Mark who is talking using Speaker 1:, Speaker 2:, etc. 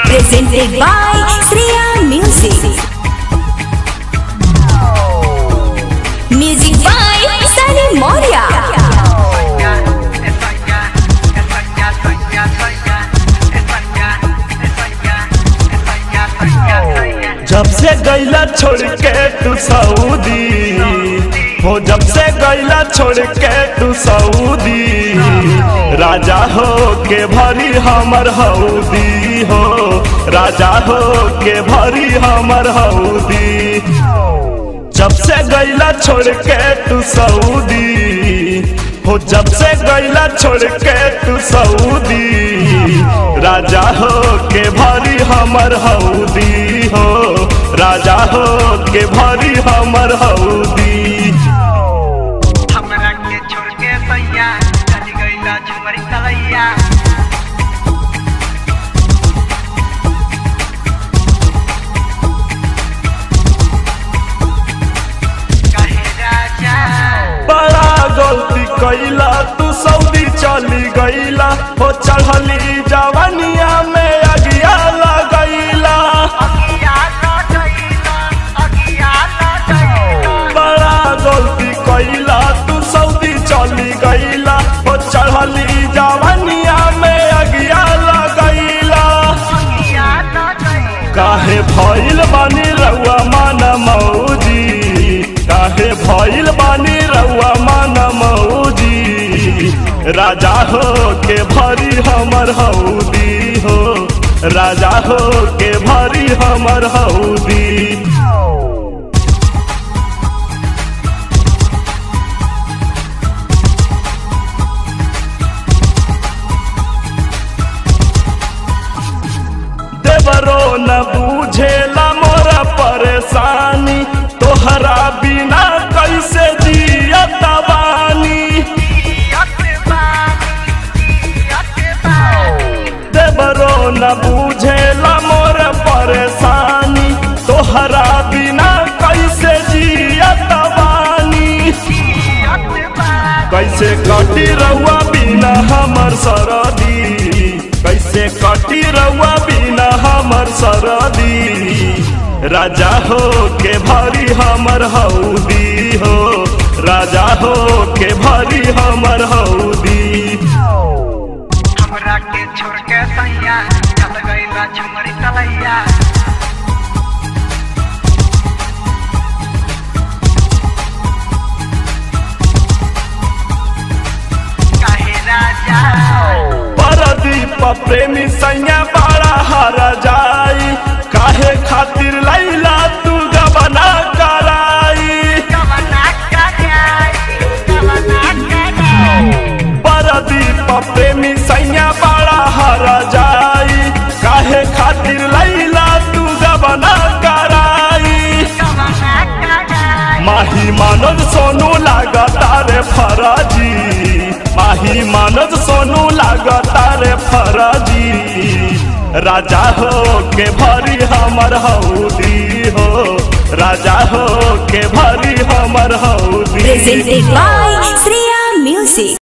Speaker 1: Presented by Shreya Music. Music by Sunny Moria.
Speaker 2: जब से गैला छोड़ के तू सऊदी हो, जब से गैला छोड़ के तू सऊदी, राजा हो के भरी हमर हऊदी हो, राजा हो के भरी हमर हऊदी। जब से गैला छोड़ के तू सऊदी हो, जब से गैला छोड़ के तू सऊदी, राजा हो के भरी हमर हऊदी हो, राजा हो के भरी हमर हऊदी।
Speaker 3: हमरा के छोड़ के सैया चल गइला झुमरी तलैया, कहे राजा
Speaker 2: बड़ा गलती कैला तू सऊदी चली गइला हो, चढ़ली जवानिया में अगिया लगैला। बड़ा गलती कैला तू सऊदी चली गइला हो, चढ़ली जवानिया में अगिया लगैला। काहे भइल बानी रउआ मन मौजी, काहे भइल बानी रउआ मन मौजी, राजा हो के भरी हमर हऊदी हो, राजा हो के भरी हमर हऊदी। देवरो न बूझेला मोरा परेशानी, तोहरा बिना कैसे जियत बानी। देवरो न बूझेला मोरा परेशानी, तोहरा बिना कैसे जियत बानी। कैसे कटी रउआ बिना हमर सरदी, कैसे कटी रउआ बिना हमर सरदी, राजा हो के भरी हमर हऊदी हो, राजा हो के भरी हमर हऊदी।
Speaker 3: हमरा के छोड़ के सैया चल गइला झुमरी तलैया, कहे राजा
Speaker 2: परदीप प्रेमी सैया बड़ा हरा जाई, काहे खातिर लैला तू गबना कराई। परदीप प्रेमी सैया बड़ा हरा जाई, काहे खातिर लैला तू गबना कराई। माही मानद सोनू लागता रे फराजी, माही मानद सोनू लागता रे फराजी, राजा हो के भरी हमर हऊदी हो, राजा हो के भरी हमर हऊदी।
Speaker 1: Presented by Shreya Music.